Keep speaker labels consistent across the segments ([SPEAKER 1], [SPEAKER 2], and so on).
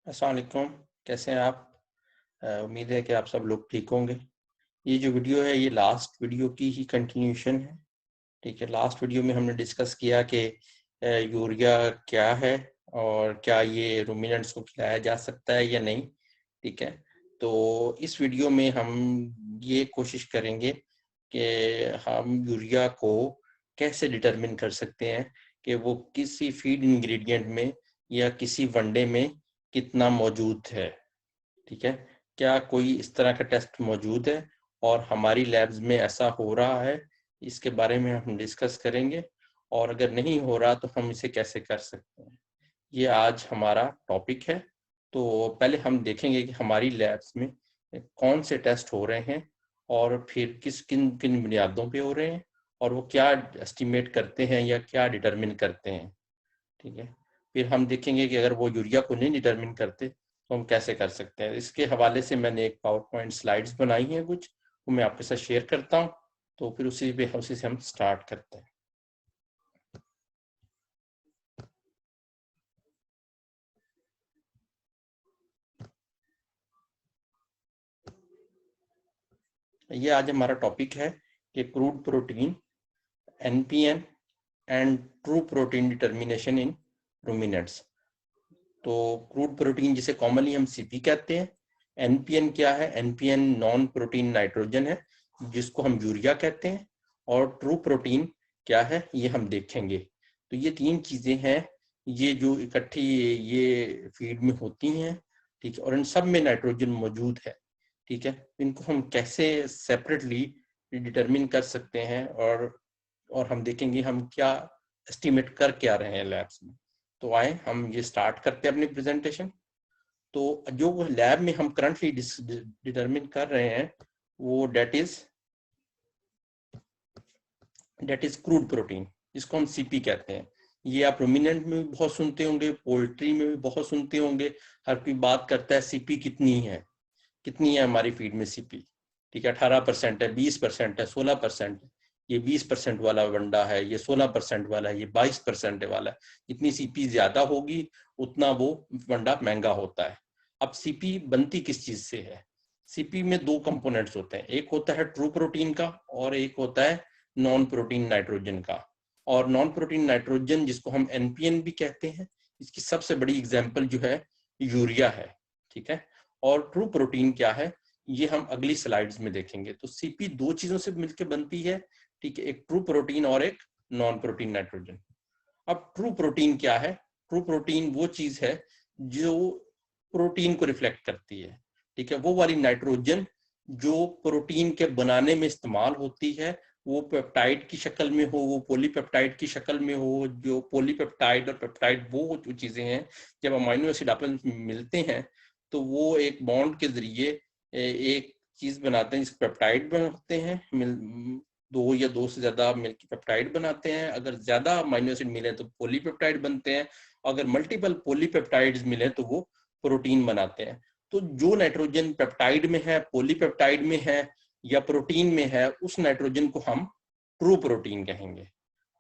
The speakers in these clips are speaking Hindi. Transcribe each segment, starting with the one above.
[SPEAKER 1] अस्सलाम वालेकुम, कैसे हैं आप? उम्मीद है कि आप सब लोग ठीक होंगे। ये जो वीडियो है ये लास्ट वीडियो की ही कंटिन्यूशन है। ठीक है, लास्ट वीडियो में हमने डिस्कस किया कि यूरिया क्या है और क्या ये रूमिनेंट्स को खिलाया जा सकता है या नहीं। ठीक है, तो इस वीडियो में हम ये कोशिश करेंगे कि हम यूरिया को कैसे डिटरमिन कर सकते हैं कि वो किसी फीड इंग्रेडिएंट में या किसी वनडे में कितना मौजूद है। ठीक है, क्या कोई इस तरह का टेस्ट मौजूद है और हमारी लैब्स में ऐसा हो रहा है, इसके बारे में हम डिस्कस करेंगे। और अगर नहीं हो रहा तो हम इसे कैसे कर सकते हैं, ये आज हमारा टॉपिक है। तो पहले हम देखेंगे कि हमारी लैब्स में कौन से टेस्ट हो रहे हैं और फिर किस किन किन बुनियादों पे हो रहे हैं और वो क्या एस्टिमेट करते हैं या क्या डिटरमिन करते हैं। ठीक है, फिर हम देखेंगे कि अगर वो यूरिया को नहीं डिटरमिन करते तो हम कैसे कर सकते हैं। इसके हवाले से मैंने एक पावर पॉइंट स्लाइड्स बनाई हैं कुछ, वो मैं आपके साथ शेयर करता हूँ। तो फिर उसी से हम स्टार्ट करते हैं। ये आज हमारा टॉपिक है कि crude protein, NPN and true protein determination in ruminants. तो क्रूड प्रोटीन जिसे कॉमनली हम सीपी कहते हैं। एनपीएन क्या है? एनपीएन नॉन प्रोटीन नाइट्रोजन है जिसको हम यूरिया कहते हैं। और ट्रू प्रोटीन क्या है ये हम देखेंगे। तो ये तीन चीजें हैं, ये जो इकट्ठी ये फीड में होती हैं। ठीक है, और इन सब में नाइट्रोजन मौजूद है। ठीक है, इनको हम कैसे सेपरेटली डिटरमिन कर सकते हैं और हम देखेंगे हम क्या एस्टिमेट करके आ रहे हैं लैब्स में। तो आए हम ये स्टार्ट करते हैं अपनी प्रेजेंटेशन। तो जो लैब में हम करंटली डिटरमिन कर रहे हैं वो डेट इज क्रूड प्रोटीन, जिसको हम सीपी कहते हैं। ये आप रूमिनेंट में भी बहुत सुनते होंगे, पोल्ट्री में भी बहुत सुनते होंगे। हर कोई बात करता है सीपी कितनी है हमारी फीड में सीपी। ठीक है, 18% है, 20% है, 16% है। ये 20% वाला वंडा है, ये 16% वाला है, ये 22% वाला है। जितनी सीपी ज्यादा होगी उतना वो वंडा महंगा होता है। अब सीपी बनती किस चीज से है? सीपी में दो कंपोनेंट्स होते हैं, एक होता है ट्रू प्रोटीन का और एक होता है नॉन प्रोटीन नाइट्रोजन का। और नॉन प्रोटीन नाइट्रोजन जिसको हम एनपीएन भी कहते हैं, इसकी सबसे बड़ी एग्जाम्पल जो है यूरिया है। ठीक है, और ट्रू प्रोटीन क्या है ये हम अगली स्लाइड्स में देखेंगे। तो सीपी दो चीजों से मिलकर बनती है। ठीक है, एक ट्रू प्रोटीन और एक नॉन प्रोटीन नाइट्रोजन। अब ट्रू प्रोटीन क्या है? ट्रू प्रोटीन वो चीज है जो प्रोटीन को रिफ्लेक्ट करती है। ठीक है, वो वाली नाइट्रोजन जो प्रोटीन के बनाने में इस्तेमाल होती है, वो पेप्टाइड की शक्ल में हो, वो पॉलीपेप्टाइड की शक्ल में हो। जो पॉलीपेप्टाइड और पेप्टाइड वो जो चीजें हैं, जब अमाइनो एसिड आपस में मिलते हैं तो वो एक बॉन्ड के जरिए एक चीज बनाते हैं जिसको पेप्टाइड बनाते हैं। दो या दो से ज्यादा मिलकर पेप्टाइड बनाते हैं। अगर ज्यादा अमाइनो एसिड मिले तो पॉलीपेप्टाइड बनते हैं। अगर मल्टीपल पॉलीपेप्टाइड्स मिले तो वो प्रोटीन बनाते हैं। तो जो नाइट्रोजन पेप्टाइड में है, पॉलीपेप्टाइड में है या प्रोटीन में है, उस नाइट्रोजन को हम ट्रू प्रोटीन कहेंगे।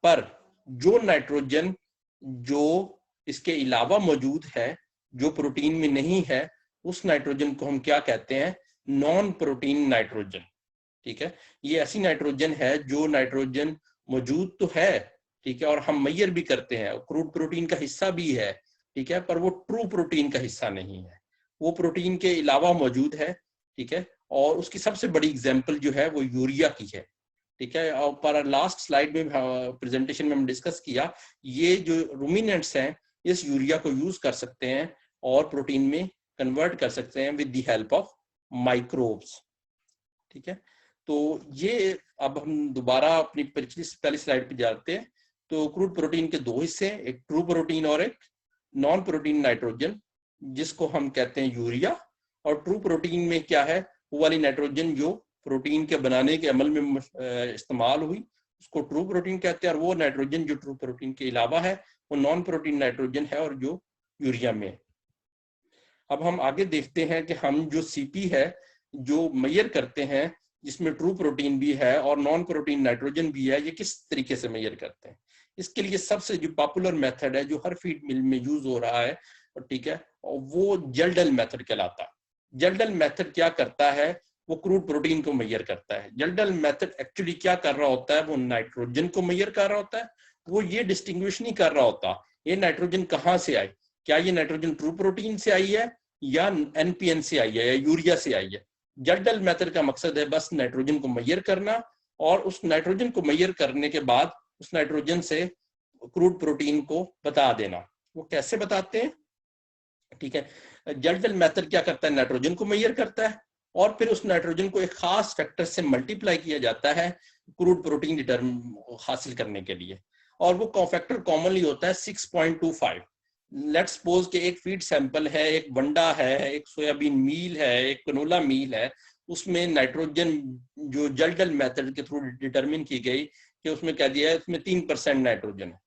[SPEAKER 1] पर जो नाइट्रोजन जो इसके अलावा मौजूद है, जो प्रोटीन में नहीं है, उस नाइट्रोजन को हम क्या कहते हैं? Non protein nitrogen. ठीक है, ये ऐसी नाइट्रोजन है जो नाइट्रोजन मौजूद तो है, ठीक है, और हम मेजर भी करते हैं, क्रूड प्रोटीन का हिस्सा भी है। ठीक है, पर वो ट्रू प्रोटीन का हिस्सा नहीं है, वो प्रोटीन के अलावा मौजूद है। ठीक है, और उसकी सबसे बड़ी एग्जाम्पल जो है वो यूरिया की है। ठीक है, और पर लास्ट स्लाइड में प्रेजेंटेशन में हम डिस्कस किया, ये जो रूमिनेंट्स हैं इस यूरिया को यूज कर सकते हैं और प्रोटीन में कन्वर्ट कर सकते हैं with the help of microbes. ठीक है, तो ये अब हम दोबारा अपनी पहली स्लाइड पे जाते हैं। तो क्रूड प्रोटीन के दो हिस्से हैं, एक ट्रू प्रोटीन और एक नॉन प्रोटीन नाइट्रोजन, जिसको हम कहते हैं यूरिया। और ट्रू प्रोटीन में क्या है? वो वाली नाइट्रोजन जो प्रोटीन के बनाने के अमल में इस्तेमाल हुई, उसको ट्रू प्रोटीन कहते हैं। और वो नाइट्रोजन जो ट्रू प्रोटीन के अलावा है वो नॉन प्रोटीन नाइट्रोजन है और जो यूरिया में है। अब हम आगे देखते हैं कि हम जो सीपी है जो मेजर करते हैं, जिसमें ट्रू प्रोटीन भी है और नॉन प्रोटीन नाइट्रोजन भी है, ये किस तरीके से मेजर करते हैं। इसके लिए सबसे जो पॉपुलर मेथड है जो हर फीड मिल में यूज हो रहा है ठीक है, और वो जल्डल मेथड कहलाता है। जल्डल मेथड क्या करता है, वो क्रूड प्रोटीन को मेजर करता है। जल्डल मेथड एक्चुअली क्या कर रहा होता है, वो नाइट्रोजन को मेजर कर रहा होता है। वो ये डिस्टिंग्विश नहीं कर रहा होता ये नाइट्रोजन कहाँ से आई, क्या ये नाइट्रोजन ट्रू प्रोटीन से आई है या एनपीएन से आई है या यूरिया से आई है। जल्डल मेथड का मकसद है बस नाइट्रोजन को मेजर करना, और उस नाइट्रोजन को मेजर करने के बाद उस नाइट्रोजन से क्रूड प्रोटीन को बता देना। वो कैसे बताते हैं, ठीक है, जल्डल मेथड क्या करता है, नाइट्रोजन को मेजर करता है और फिर उस नाइट्रोजन को एक खास फैक्टर से मल्टीप्लाई किया जाता है क्रूड प्रोटीन डिटर्म हासिल करने के लिए, और वो फैक्टर कॉमनली होता है 6.25। लेट्स सपोज कि एक फीड सैंपल है, एक वंडा है, एक सोयाबीन मील है, एक कनोला मील है, उसमें नाइट्रोजन जो जल्डल मेथड के थ्रू डिटरमिन की गई कि उसमें कह दिया है उसमें 3% नाइट्रोजन है,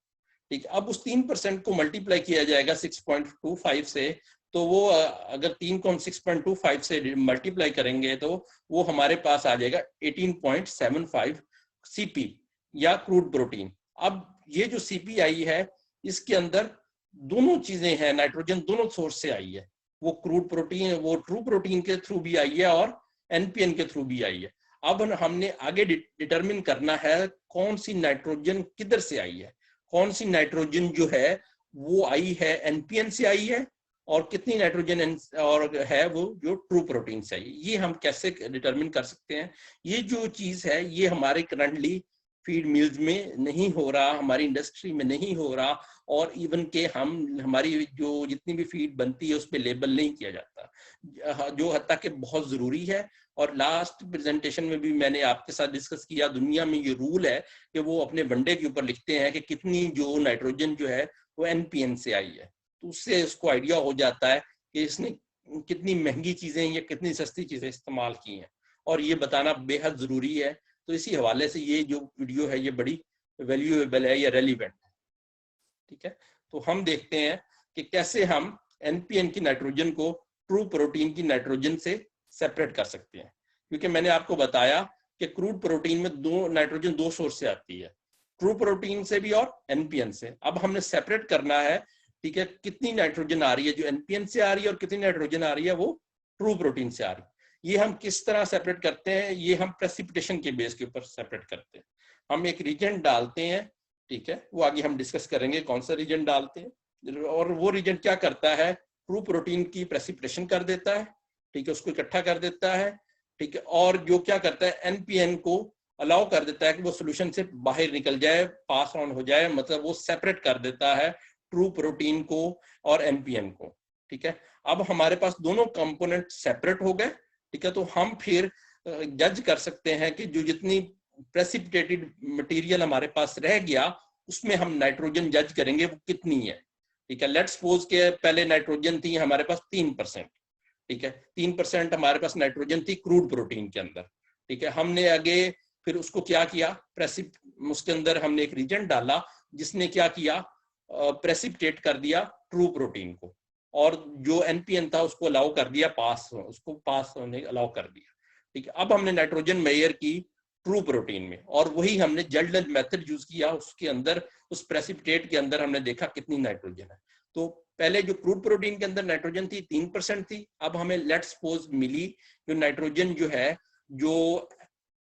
[SPEAKER 1] ठीक है। अब उस 3% को मल्टीप्लाई किया जाएगा 6.25 से, तो वो अगर 3 को हम 6.25 से मल्टीप्लाई करेंगे तो वो हमारे पास आ जाएगा 18.75 सीपी या क्रूड प्रोटीन। अब ये जो सीपी आई है इसके अंदर दोनों चीजें हैं, नाइट्रोजन दोनों सोर्स से आई है, वो क्रूड प्रोटीन, वो ट्रू प्रोटीन के थ्रू भी आई है और एनपीएन के थ्रू भी आई है। अब हमने आगे डिटरमिन करना है कौन सी नाइट्रोजन किधर से आई है, कौन सी नाइट्रोजन जो है वो आई है एनपीएन से आई है और कितनी नाइट्रोजन और है वो जो ट्रू प्रोटीन से आई है। ये हम कैसे डिटरमिन कर सकते हैं, ये जो चीज है ये हमारे करंटली फीड मिल्स में नहीं हो रहा, हमारी इंडस्ट्री में नहीं हो रहा, और इवन के हमारी जो जितनी भी फीड बनती है उस पर लेबल नहीं किया जाता, जो हद तक बहुत जरूरी है। और लास्ट प्रेजेंटेशन में भी मैंने आपके साथ डिस्कस किया, दुनिया में ये रूल है कि वो अपने वनडे के ऊपर लिखते हैं कि कितनी जो नाइट्रोजन जो है वो एनपीएन से आई है, तो उससे उसको आइडिया हो जाता है कि इसने कितनी महंगी चीजें या कितनी सस्ती चीजें इस्तेमाल की हैं, और ये बताना बेहद जरूरी है। तो इसी हवाले से ये जो वीडियो है ये बड़ी वैल्यूएबल है या रेलिवेंट है, ठीक है। तो हम देखते हैं कि कैसे हम एनपीएन की नाइट्रोजन को ट्रू प्रोटीन की नाइट्रोजन से सेपरेट कर सकते हैं, क्योंकि मैंने आपको बताया कि क्रूड प्रोटीन में दो नाइट्रोजन दो सोर्स से आती है, ट्रू प्रोटीन से भी और एनपीएन से। अब हमने सेपरेट करना है, ठीक है, कितनी नाइट्रोजन आ रही है जो एनपीएन से आ रही है और कितनी नाइट्रोजन आ रही है वो ट्रू प्रोटीन से आ रही है। ये हम किस तरह सेपरेट करते हैं, ये हम प्रेसिपिटेशन के बेस के ऊपर सेपरेट करते हैं। हम एक रीजेंट डालते हैं, ठीक है, वो आगे हम डिस्कस करेंगे कौन सा रीजेंट डालते हैं, और वो रीजेंट क्या करता है, ट्रू प्रोटीन की प्रेसिपिटेशन कर देता है, ठीक है, उसको इकट्ठा कर देता है, ठीक है, और जो क्या करता है एनपीएन को अलाउ कर देता है कि वो सोल्यूशन से बाहर निकल जाए, पास ऑन हो जाए, मतलब वो सेपरेट कर देता है ट्रू प्रोटीन को और एनपीएन को, ठीक है। अब हमारे पास दोनों कंपोनेंट सेपरेट हो गए, ठीक है, तो हम फिर जज कर सकते हैं कि जो जितनी प्रेसिपिटेटेड मटेरियल हमारे पास रह गया उसमें हम नाइट्रोजन जज करेंगे वो कितनी है, ठीक है। लेट्स सपोज के पहले नाइट्रोजन थी हमारे पास 3%, ठीक है, 3% हमारे पास नाइट्रोजन थी क्रूड प्रोटीन के अंदर, ठीक है। हमने आगे फिर उसको क्या किया, उसके अंदर हमने एक रीजेंट डाला जिसने क्या किया, प्रेसिपिटेट कर दिया ट्रू प्रोटीन को, और जो एनपीएन था उसको अलाउ कर दिया उसको पास होने अलाउ कर दिया, ठीक है। अब हमने नाइट्रोजन मेजर की ट्रू प्रोटीन में, और वही हमने जल्डल मेथड यूज किया, उसके अंदर उस प्रेसिपिटेट के अंदर हमने देखा कितनी नाइट्रोजन है। तो पहले जो क्रूड प्रोटीन के अंदर नाइट्रोजन थी 3% थी, अब हमें लेट्स सपोज मिली जो नाइट्रोजन जो है जो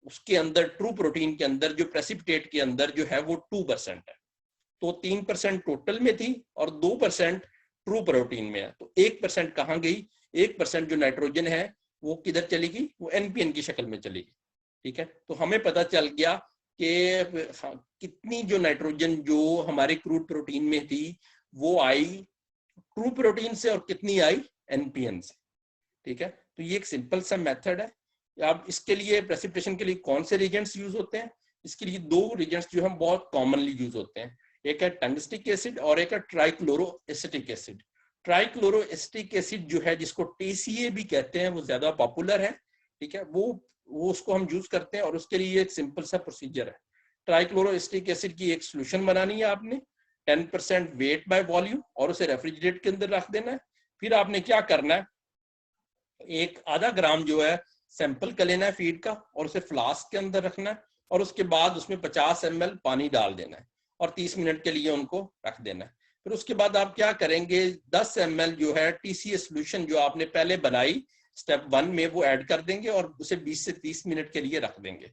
[SPEAKER 1] उसके अंदर ट्रू प्रोटीन के अंदर जो प्रेसिपिटेट के अंदर जो है वो 2% है। तो 3% टोटल में थी और 2% ट्रू प्रोटीन में है, तो 1% कहाँ गई, 1% जो नाइट्रोजन है वो किधर चली गई, वो एनपीएन की शक्ल में चली गई, ठीक है। तो हमें पता चल गया कि कितनी जो नाइट्रोजन जो हमारे क्रूड प्रोटीन में थी वो आई ट्रू प्रोटीन से और कितनी आई एनपीएन से, ठीक है। तो ये एक सिंपल सा मेथड है। अब इसके लिए प्रेसिपिटेशन के लिए कौन से रिएजेंट्स यूज होते हैं, इसके लिए दो रिएजेंट्स जो हम बहुत कॉमनली यूज होते हैं, एक है टंगस्टिक एसिड और एक है trichloro acetic acid. Trichloro acetic acid जो है जिसको टीसीए भी कहते हैं वो ज्यादा पॉपुलर है, ठीक है, वो उसको हम यूज करते हैं, और उसके लिए एक सिंपल सा प्रोसीजर है। ट्राइक्लोरो एसिटिक एसिड की एक सोल्यूशन बनानी है आपने, 10% वेट बाय वॉल्यूम, और उसे रेफ्रिजरेटर के अंदर रख देना है। फिर आपने क्या करना है, एक आधा ग्राम जो है सैंपल का लेना है फीड का, और उसे फ्लास्क के अंदर रखना है, और उसके बाद उसमें 50 ml पानी डाल देना है और 30 मिनट के लिए उनको रख देना है। फिर उसके बाद आप क्या करेंगे, 10 ml जो है TCA सोल्यूशन जो आपने पहले बनाई स्टेप 1 में वो ऐड कर देंगे और उसे 20 से 30 मिनट के लिए रख देंगे।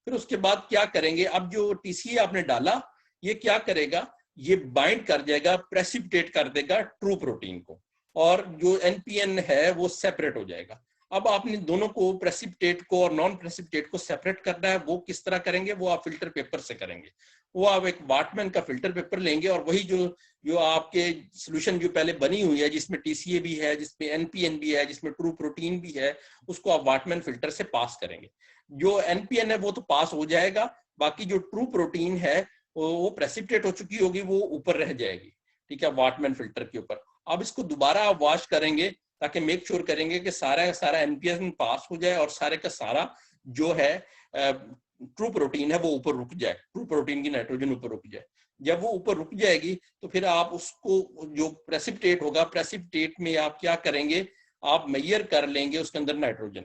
[SPEAKER 1] फिर उसके बाद क्या करेंगे, अब जो TCA आपने डाला ये क्या करेगा, ये बाइंड कर जाएगा, प्रेसिपिटेट कर देगा ट्रू प्रोटीन को, और जो NPN है वो सेपरेट हो जाएगा। अब आपने दोनों को, प्रेसिपिटेट को और नॉन प्रेसिपिटेट को सेपरेट करना है। वो किस तरह करेंगे, वो आप फिल्टर पेपर से करेंगे। वो आप एक वाटमैन का फिल्टर पेपर लेंगे और वही जो आपके सोल्यूशन जो पहले बनी हुई है, जिसमें TCA भी है, जिसमें NPN भी है, जिसमें ट्रू प्रोटीन भी है, उसको आप वाटमैन फिल्टर से पास करेंगे। जो NPN है वो तो पास हो जाएगा, बाकी जो ट्रू प्रोटीन है वो प्रेसिपिटेट हो चुकी होगी, वो ऊपर रह जाएगी, ठीक है, वाटमैन फिल्टर के ऊपर। अब इसको दोबारा आप वॉश करेंगे ताकि मेक श्योर करेंगे कि सारा का सारा NPN पास हो जाए और सारे का सारा जो है ट्रू प्रोटीन है वो ऊपर रुक जाए, ट्रू प्रोटीन की नाइट्रोजन ऊपर रुक जाए। जब वो ऊपर रुक जाएगी तो फिर आप उसको, जो प्रेसिपिटेट होगा, प्रेसिपिटेट में आप क्या करेंगे, आप मेजर कर लेंगे उसके अंदर नाइट्रोजन,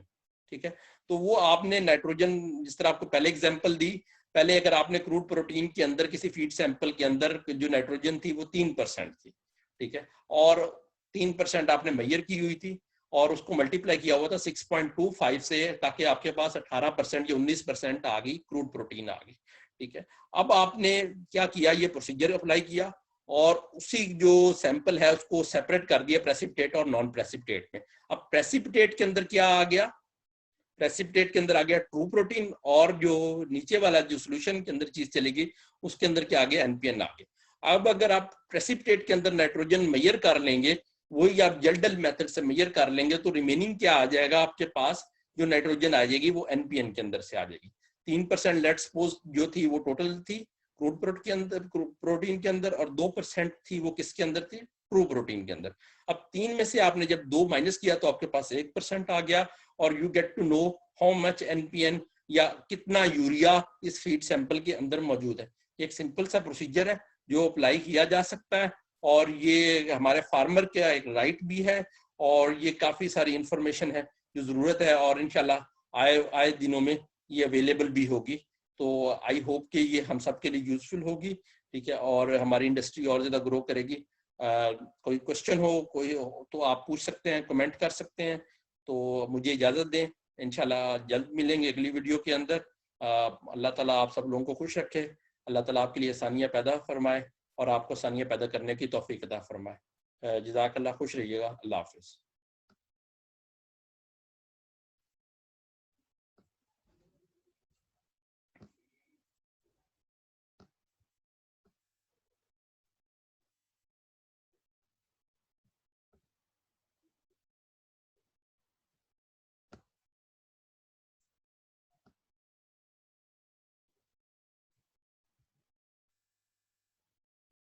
[SPEAKER 1] ठीक है। तो वो आपने नाइट्रोजन, जिस तरह आपको पहले एग्जांपल दी, पहले अगर आपने क्रूड प्रोटीन के अंदर किसी फीड सैंपल के अंदर जो नाइट्रोजन थी वो 3% थी, ठीक है, और 3% आपने मेजर की हुई थी और उसको मल्टीप्लाई किया हुआ था 6.25 से, ताकि आपके पास 18% या 19% आ गई, क्रूड प्रोटीन आ गई, ठीक है। अब आपने क्या किया, ये प्रोसीजर अप्लाई किया और उसी जो सैंपल है उसको सेपरेट कर दिया प्रेसिपिटेट और नॉन प्रेसिपिटेट में। अब प्रेसिपिटेट के अंदर क्या आ गया, प्रेसिपिटेट के अंदर आ गया ट्रू प्रोटीन, और जो नीचे वाला जो सोल्यूशन के अंदर चीज चलेगी उसके अंदर क्या आ गया, NPN आ गया। अब अगर आप प्रेसिपिटेट के अंदर नाइट्रोजन मेजर कर लेंगे, वही आप जेल्डल मेथड से मेजर कर लेंगे, तो रिमेनिंग क्या आ जाएगा आपके पास, जो नाइट्रोजन आ जाएगी वो NPN के अंदर से आ जाएगी। 3% लेट्स सपोज जो थी वो टोटल थी क्रूड प्रोटीन के अंदर, और 2% थी वो किसके अंदर थी, ट्रू प्रोटीन के अंदर। अब 3 में से आपने जब 2 माइनस किया तो आपके पास 1% आ गया, और you get to know how much NPN, या कितना यूरिया इस फीड सैंपल के अंदर मौजूद है। एक सिंपल सा प्रोसीजर है जो अप्लाई किया जा सकता है, और ये हमारे फार्मर का एक राइट भी है, और ये काफी सारी इंफॉर्मेशन है जो जरूरत है, और इंशाल्लाह आए दिनों में ये अवेलेबल भी होगी। तो आई होप कि ये हम सब के लिए यूजफुल होगी, ठीक है, और हमारी इंडस्ट्री और ज्यादा ग्रो करेगी। कोई क्वेश्चन हो, कोई हो, तो आप पूछ सकते हैं, कमेंट कर सकते हैं। तो मुझे इजाजत दें, इंशाल्लाह जल्द मिलेंगे अगली वीडियो के अंदर। अल्लाह ताला आप सब लोगों को खुश रखे, अल्लाह ताला आपके लिए आसानियां पैदा फरमाए और आपको आसानियां पैदा करने की तौफीक अता फरमाए। जज़ाकल्लाह, खुश रहिएगा, अल्लाह हाफिज़।